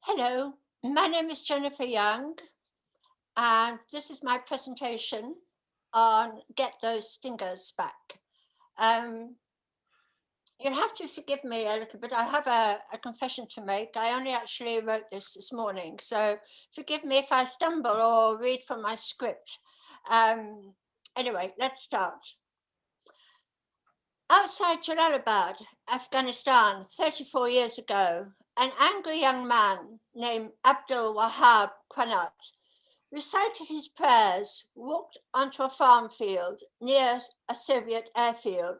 Hello, my name is Jennifer Young, and this is my presentation on Get Those Stingers Back. Um, you'll have to forgive me a little bit. I have a confession to make. I only actually wrote this morning, so forgive me if I stumble or read from my script. Anyway, let's start. Outside Jalalabad, Afghanistan, 34 years ago, an angry young man named Abdul Wahab Quanat recited his prayers, walked onto a farm field near a Soviet airfield,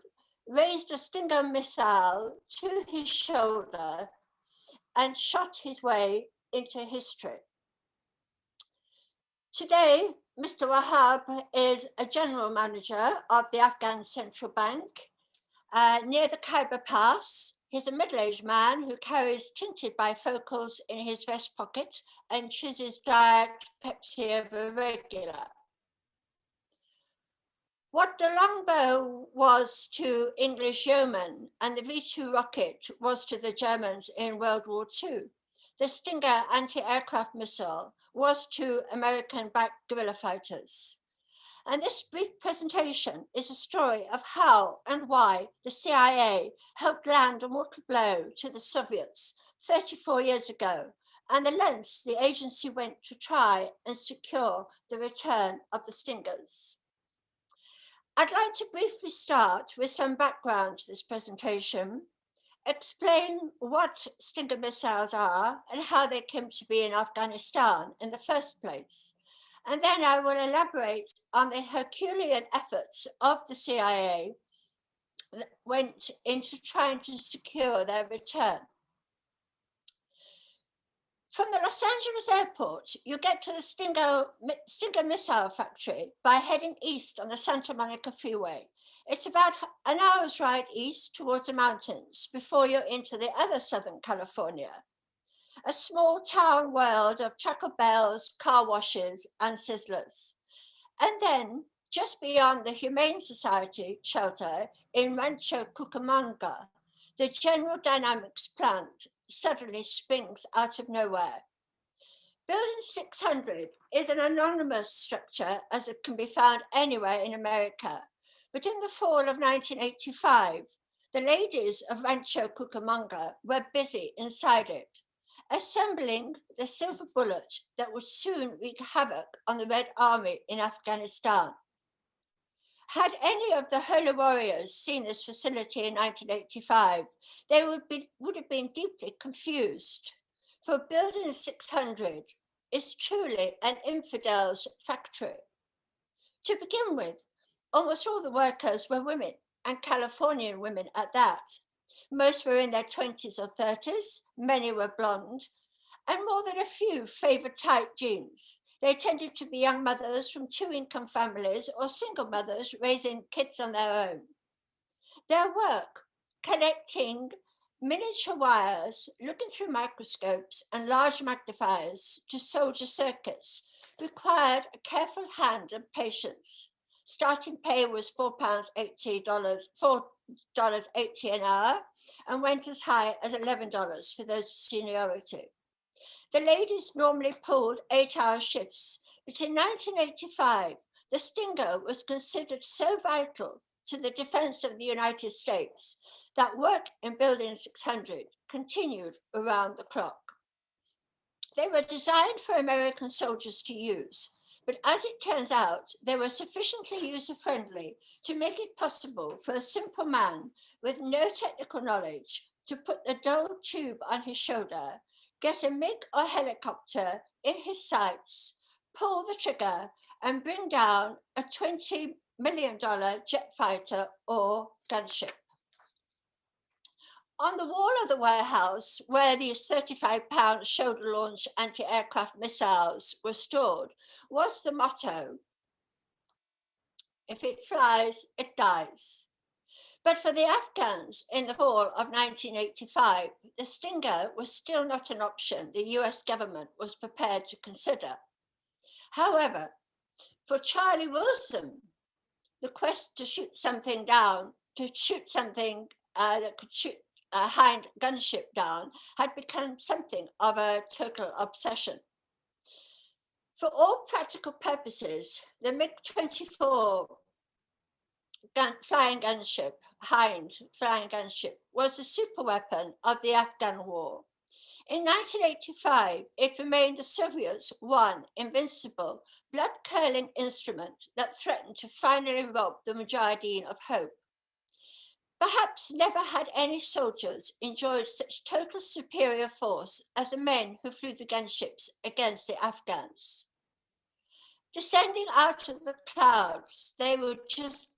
raised a Stinger missile to his shoulder, and shot his way into history. Today, Mr. Wahab is a general manager of the Afghan Central Bank near the Khyber Pass. He's a middle-aged man who carries tinted bifocals in his vest pocket and chooses Diet Pepsi over regular. What the longbow was to English yeomen and the V2 rocket was to the Germans in World War II, the Stinger anti-aircraft missile was to American-backed guerrilla fighters. And this brief presentation is a story of how and why the CIA helped land a mortal blow to the Soviets 34 years ago, and the lengths the agency went to try and secure the return of the Stingers. I'd like to briefly start with some background to this presentation, explain what Stinger missiles are and how they came to be in Afghanistan in the first place. And then I will elaborate on the Herculean efforts of the CIA that went into trying to secure their return. From the Los Angeles airport, you get to the Stinger missile factory by heading east on the Santa Monica Freeway. It's about an hour's ride east towards the mountains before you're into the other Southern California, a small town world of Taco Bells, car washes, and Sizzlers. And then, just beyond the Humane Society shelter in Rancho Cucamonga, the General Dynamics plant suddenly springs out of nowhere. Building 600 is an anonymous structure as it can be found anywhere in America. But in the fall of 1985, the ladies of Rancho Cucamonga were busy inside it, assembling the silver bullet that would soon wreak havoc on the Red Army in Afghanistan. Had any of the holy warriors seen this facility in 1985, they would have been deeply confused. For Building 600 is truly an infidel's factory. To begin with, almost all the workers were women, and Californian women at that. Most were in their 20s or 30s, many were blonde, and more than a few favored tight jeans. They tended to be young mothers from two-income families or single mothers raising kids on their own. Their work, connecting miniature wires, looking through microscopes and large magnifiers to solder circuits, required a careful hand and patience. Starting pay was $4.80 an hour, and went as high as $11 for those of seniority. The ladies normally pulled 8-hour shifts, but in 1985, the Stinger was considered so vital to the defense of the United States that work in Building 600 continued around the clock. They were designed for American soldiers to use, but as it turns out, they were sufficiently user-friendly to make it possible for a simple man with no technical knowledge to put the dull tube on his shoulder, get a MiG or helicopter in his sights, pull the trigger, and bring down a $20 million jet fighter or gunship. On the wall of the warehouse where these 35-pound shoulder-launched anti-aircraft missiles were stored was the motto, "If it flies, it dies." But for the Afghans in the fall of 1985, the Stinger was still not an option the US government was prepared to consider. However, for Charlie Wilson, the quest to shoot something down, to shoot something that could shoot Hind gunship down had become something of a total obsession. For all practical purposes, the MiG-24 flying gunship, Hind flying gunship, was the superweapon of the Afghan war. In 1985, it remained the Soviets' one invincible, blood-curdling instrument that threatened to finally rob the Mujahideen of hope. Perhaps never had any soldiers enjoyed such total superior force as the men who flew the gunships against the Afghans. Descending out of the clouds, they would just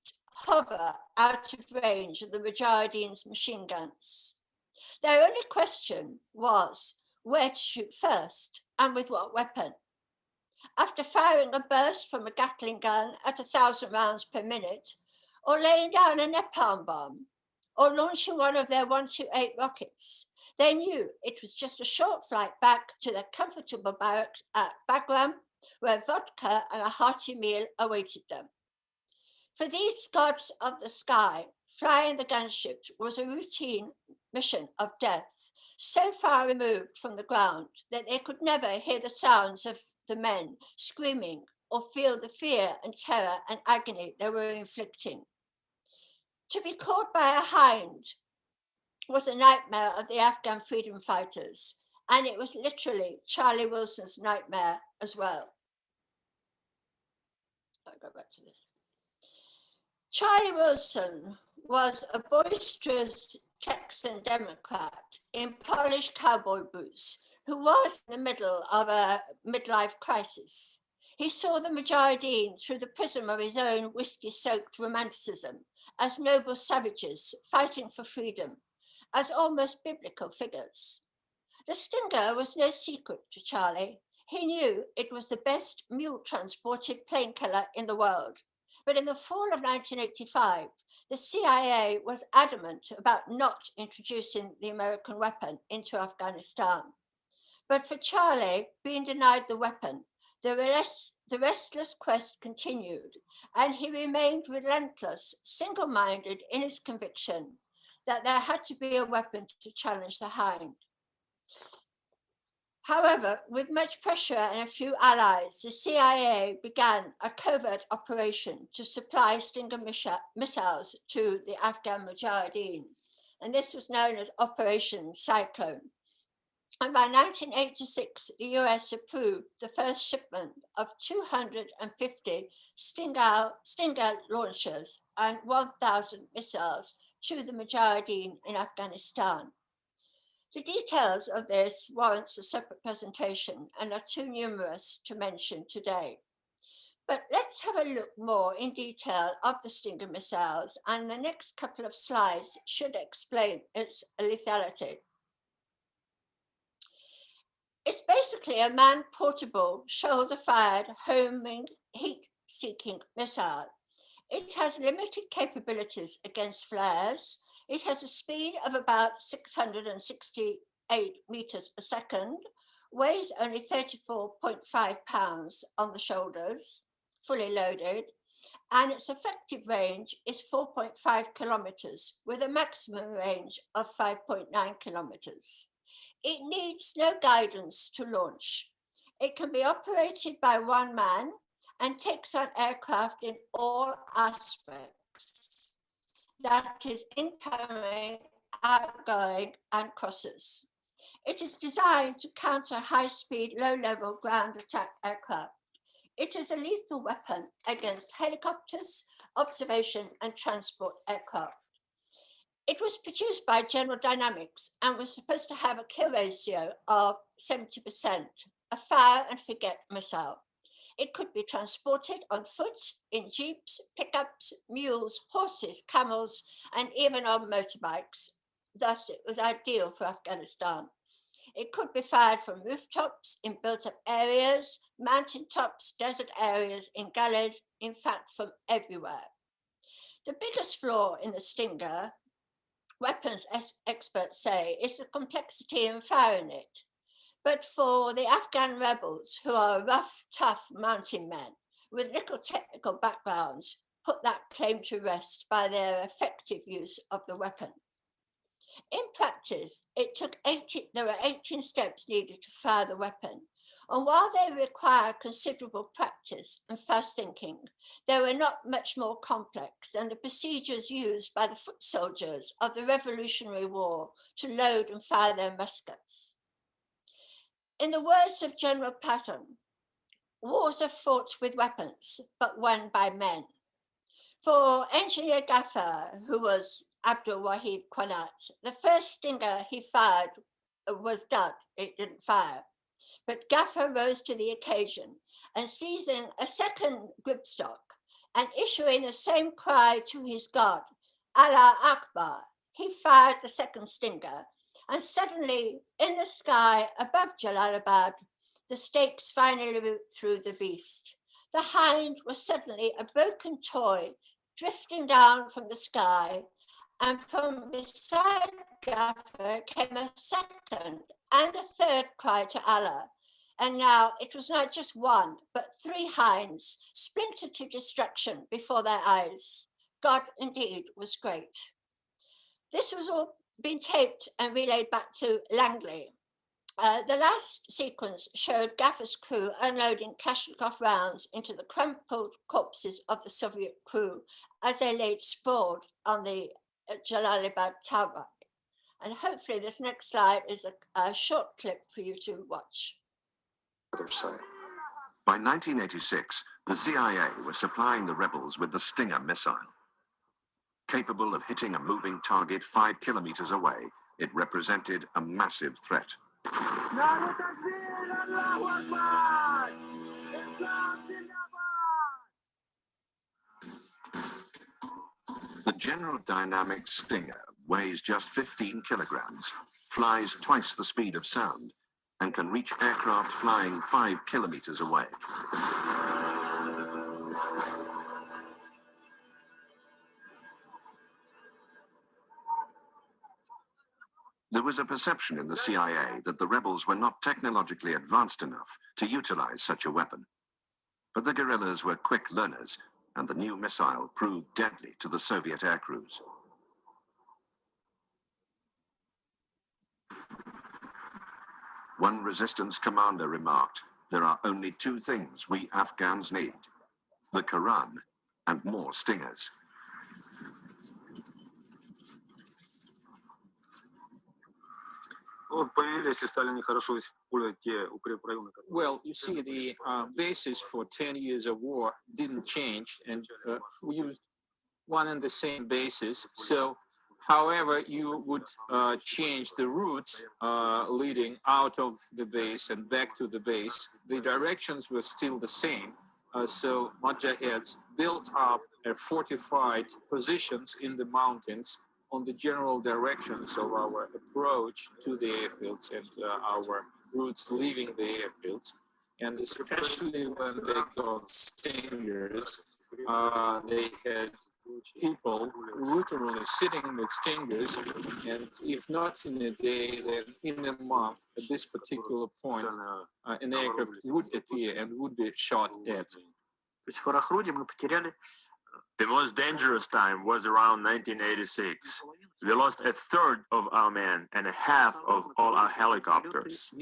hover out of range of the Mujahideen's machine guns. Their only question was where to shoot first and with what weapon. After firing a burst from a Gatling gun at 1,000 rounds per minute, or laying down a napalm bomb, or launching one of their 128 rockets, they knew it was just a short flight back to their comfortable barracks at Bagram, where vodka and a hearty meal awaited them. For these gods of the sky, flying the gunships was a routine mission of death, so far removed from the ground that they could never hear the sounds of the men screaming or feel the fear and terror and agony they were inflicting. To be caught by a hind was a nightmare of the Afghan freedom fighters, and it was literally Charlie Wilson's nightmare as well. I'll go back to this. Charlie Wilson was a boisterous Texan Democrat in polished cowboy boots who was in the middle of a midlife crisis. He saw the Mujahideen through the prism of his own whiskey-soaked romanticism as noble savages fighting for freedom, as almost biblical figures. The Stinger was no secret to Charlie. He knew it was the best mule-transported plainkiller in the world. But in the fall of 1985, the CIA was adamant about not introducing the American weapon into Afghanistan. But for Charlie, being denied the weapon, the restless quest continued, and he remained relentless, single-minded in his conviction that there had to be a weapon to challenge the Hind. However, with much pressure and a few allies, the CIA began a covert operation to supply Stinger missiles to the Afghan Mujahideen, and this was known as Operation Cyclone. And by 1986, the US approved the first shipment of 250 Stinger launchers and 1,000 missiles to the Mujahideen in Afghanistan. The details of this warrants a separate presentation and are too numerous to mention today. But let's have a look more in detail of the Stinger missiles, and the next couple of slides should explain its lethality. It's basically a man-portable, shoulder-fired, homing, heat-seeking missile. It has limited capabilities against flares. It has a speed of about 668 meters a second, weighs only 34.5 pounds on the shoulders, fully loaded, and its effective range is 4.5 kilometers with a maximum range of 5.9 kilometers. It needs no guidance to launch. It can be operated by one man and takes on aircraft in all aspects. That is incoming, outgoing, and crosses. It is designed to counter high-speed, low-level ground attack aircraft. It is a lethal weapon against helicopters, observation, and transport aircraft. It was produced by General Dynamics and was supposed to have a kill ratio of 70%, a fire and forget missile. It could be transported on foot, in jeeps, pickups, mules, horses, camels, and even on motorbikes. Thus, it was ideal for Afghanistan. It could be fired from rooftops, in built-up areas, mountaintops, desert areas, in gullies, in fact, from everywhere. The biggest flaw in the Stinger, weapons experts say, is the complexity in firing it. But for the Afghan rebels, who are rough, tough mountain men with little technical backgrounds, put that claim to rest by their effective use of the weapon. In practice, there were 18 steps needed to fire the weapon. And while they require considerable practice and fast thinking, they were not much more complex than the procedures used by the foot soldiers of the Revolutionary War to load and fire their muskets. In the words of General Patton, wars are fought with weapons, but won by men. For Engineer Gaffer, who was Abdul Wahid Quanat, the first stinger he fired was dud, it didn't fire. But Gaffer rose to the occasion and seizing a second gripstock and issuing the same cry to his God, Allah Akbar, he fired the second stinger, and suddenly in the sky above Jalalabad, the stakes finally threw the beast. The hind was suddenly a broken toy drifting down from the sky, and from beside Gaffer came a second and a third cry to Allah. And now it was not just one, but 3 hinds splintered to destruction before their eyes. God indeed was great. This was all being taped and relayed back to Langley. The last sequence showed Gaffer's crew unloading Kalashnikov rounds into the crumpled corpses of the Soviet crew as they laid sprawled on the Jalalabad tarmac. And hopefully this next slide is a short clip for you to watch. By 1986, the CIA was supplying the rebels with the Stinger missile. Capable of hitting a moving target 5 kilometers away, it represented a massive threat. The General Dynamics Stinger weighs just 15 kilograms, flies twice the speed of sound, and can reach aircraft flying 5 kilometers away. There was a perception in the CIA that the rebels were not technologically advanced enough to utilize such a weapon. But the guerrillas were quick learners, and the new missile proved deadly to the Soviet aircrews. One resistance commander remarked, "There are only 2 things we Afghans need: the Quran and more Stingers." Well, you see, the basis for 10 years of war didn't change, and we used one and the same basis. So, however, you would change the routes leading out of the base and back to the base, the directions were still the same. So, Mujahids built up fortified positions in the mountains on the general directions of our approach to the airfields and our routes leaving the airfields. And especially when they got Stingers, they had people literally sitting with Stingers, and if not in a day, then in a month, at this particular point, an aircraft would appear and would be shot at. The most dangerous time was around 1986. We lost a third of our men and a half of all our helicopters.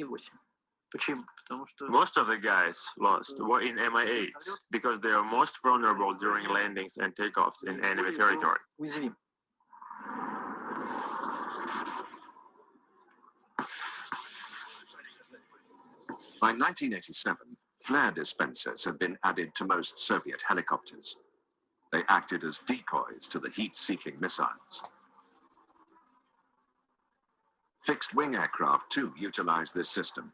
Most of the guys lost were in Mi-8s because they are most vulnerable during landings and takeoffs in enemy territory. By 1987, flare dispensers had been added to most Soviet helicopters. They acted as decoys to the heat-seeking missiles. Fixed-wing aircraft, too, utilized this system.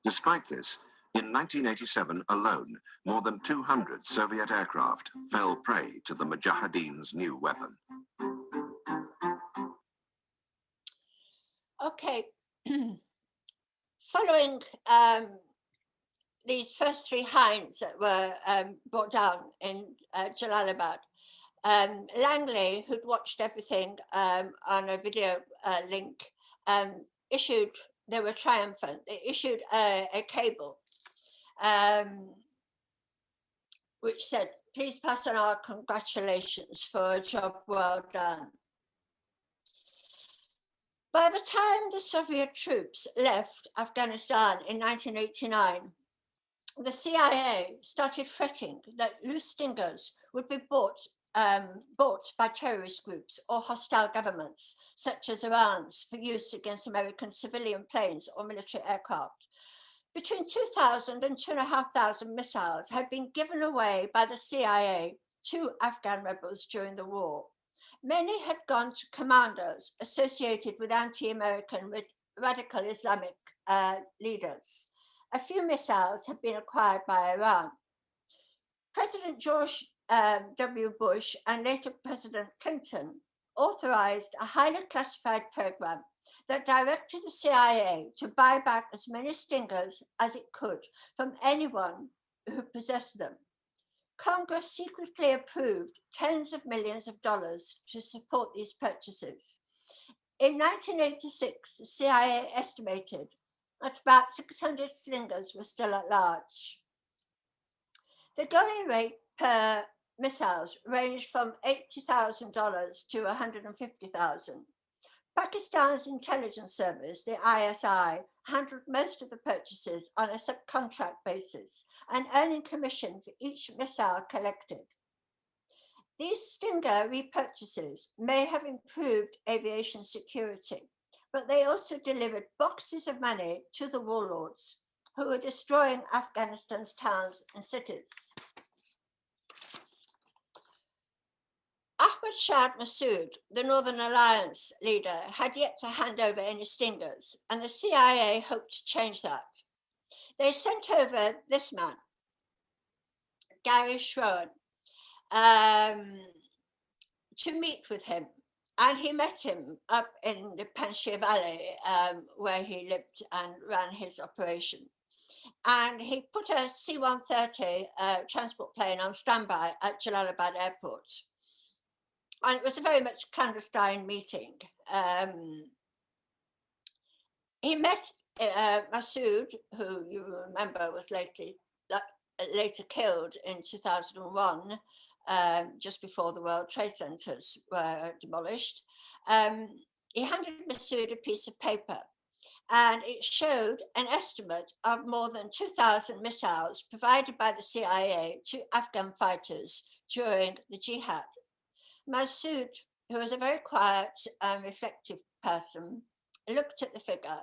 Despite this, in 1987 alone, more than 200 Soviet aircraft fell prey to the Mujahideen's new weapon. Okay. Following these first 3 hinds that were brought down in Jalalabad, Langley, who'd watched everything on a video link, issued, they were triumphant, they issued a cable which said, "Please pass on our congratulations for a job well done." By the time the Soviet troops left Afghanistan in 1989, the CIA started fretting that loose stingers would be bought by terrorist groups or hostile governments, such as Iran's, for use against American civilian planes or military aircraft. Between 2,000 and 2,500 missiles had been given away by the CIA to Afghan rebels during the war. Many had gone to commandos associated with anti-American radical Islamic leaders. A few missiles had been acquired by Iran. President George W. Bush and later President Clinton authorized a highly classified program that directed the CIA to buy back as many stingers as it could from anyone who possessed them. Congress secretly approved tens of millions of dollars to support these purchases. In 1986, the CIA estimated that about 600 slingers were still at large. The going rate per missiles ranged from $80,000 to $150,000. Pakistan's intelligence service, the ISI, handled most of the purchases on a subcontract basis and earning commission for each missile collected. These Stinger repurchases may have improved aviation security, but they also delivered boxes of money to the warlords who were destroying Afghanistan's towns and cities. Ahmad Shah Massoud, the Northern Alliance leader, had yet to hand over any Stingers, and the CIA hoped to change that. They sent over this man, Gary Schroen, to meet with him. And he met him up in the Panjshir Valley, where he lived and ran his operation. And he put a C-130 transport plane on standby at Jalalabad airport. And it was a very much clandestine meeting. He met Massoud, who you remember was later killed in 2001, just before the World Trade Centers were demolished. He handed Massoud a piece of paper, and it showed an estimate of more than 2,000 missiles provided by the CIA to Afghan fighters during the jihad. Massoud, who was a very quiet and reflective person, looked at the figure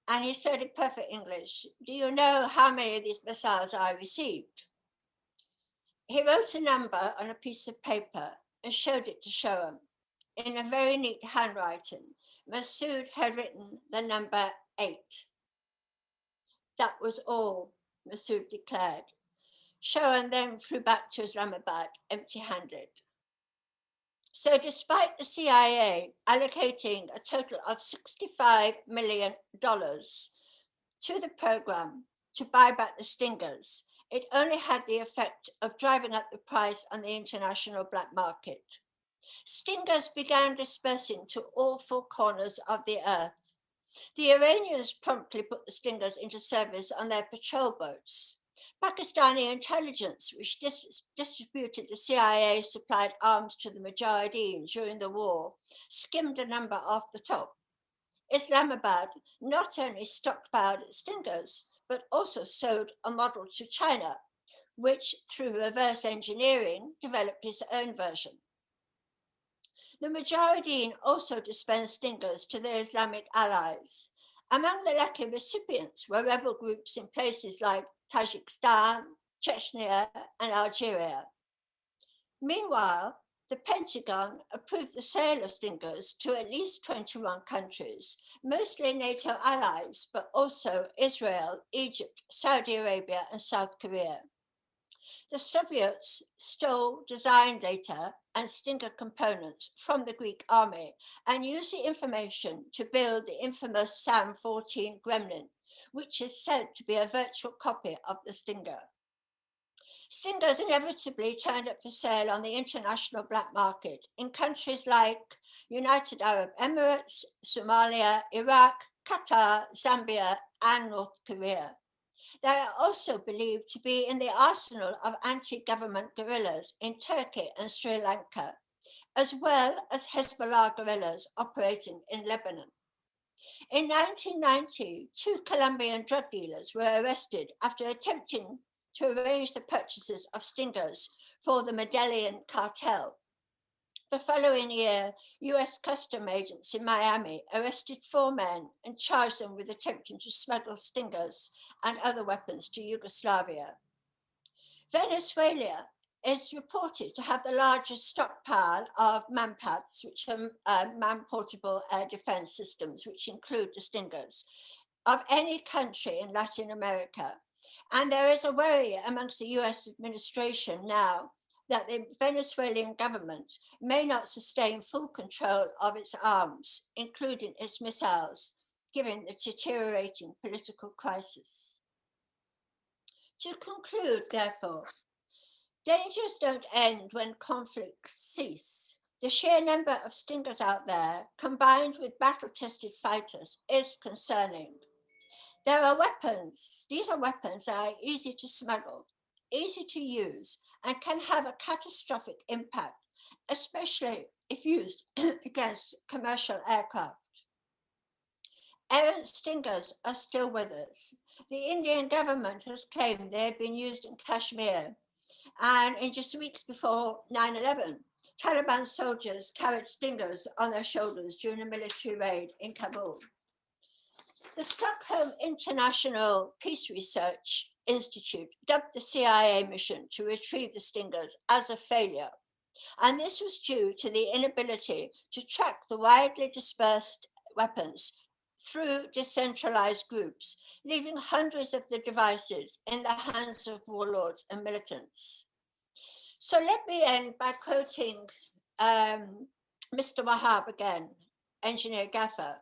and he said in perfect English, "Do you know how many of these missiles I received?" He wrote a number on a piece of paper and showed it to Shoham. In a very neat handwriting, Massoud had written the number 8. That was all, Massoud declared. Shoham then flew back to Islamabad empty-handed. So despite the CIA allocating a total of $65 million to the program to buy back the Stingers, it only had the effect of driving up the price on the international black market. Stingers began dispersing to all 4 corners of the earth. The Iranians promptly put the Stingers into service on their patrol boats. Pakistani intelligence, which distributed the CIA-supplied arms to the Mujahideen during the war, skimmed a number off the top. Islamabad not only stockpiled its Stingers, but also sold a model to China, which, through reverse engineering, developed its own version. The Mujahideen also dispensed Stingers to their Islamic allies. Among the lucky recipients were rebel groups in places like Tajikistan, Chechnya, and Algeria. Meanwhile, the Pentagon approved the sale of Stingers to at least 21 countries, mostly NATO allies, but also Israel, Egypt, Saudi Arabia, and South Korea. The Soviets stole design data and Stinger components from the Greek army and used the information to build the infamous SAM-14 Gremlin, which is said to be a virtual copy of the Stinger. Stingers inevitably turned up for sale on the international black market in countries like United Arab Emirates, Somalia, Iraq, Qatar, Zambia, and North Korea. They are also believed to be in the arsenal of anti-government guerrillas in Turkey and Sri Lanka, as well as Hezbollah guerrillas operating in Lebanon. In 1990, 2 Colombian drug dealers were arrested after attempting to arrange the purchases of stingers for the Medellin cartel. The following year, US custom agents in Miami arrested 4 men and charged them with attempting to smuggle stingers and other weapons to Yugoslavia. Venezuela is reported to have the largest stockpile of MANPADs, which are man-portable air defense systems, which include the stingers, of any country in Latin America. And there is a worry amongst the US administration now that the Venezuelan government may not sustain full control of its arms, including its missiles, given the deteriorating political crisis. To conclude, therefore, dangers don't end when conflicts cease. The sheer number of stingers out there, combined with battle-tested fighters, is concerning. There are weapons. These are weapons that are easy to smuggle, easy to use, and can have a catastrophic impact, especially if used against commercial aircraft. Errant stingers are still with us. The Indian government has claimed they have been used in Kashmir, and in just weeks before 9/11, Taliban soldiers carried stingers on their shoulders during a military raid in Kabul. The Stockholm International Peace Research Institute dubbed the CIA mission to retrieve the stingers as a failure, and this was due to the inability to track the widely dispersed weapons through decentralized groups, leaving hundreds of the devices in the hands of warlords and militants. So let me end by quoting Mr. Wahab again, Engineer Gaffer.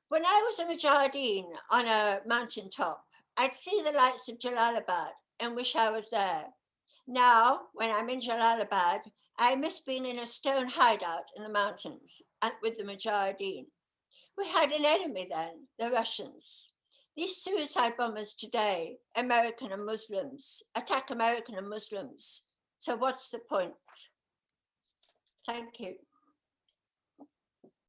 When I was a Mujahideen on a mountaintop, I'd see the lights of Jalalabad and wish I was there. Now, when I'm in Jalalabad, I miss being in a stone hideout in the mountains and with the Mujahideen. We had an enemy then, the Russians. These suicide bombers today, American and Muslims, attack American and Muslims. So what's the point? Thank you.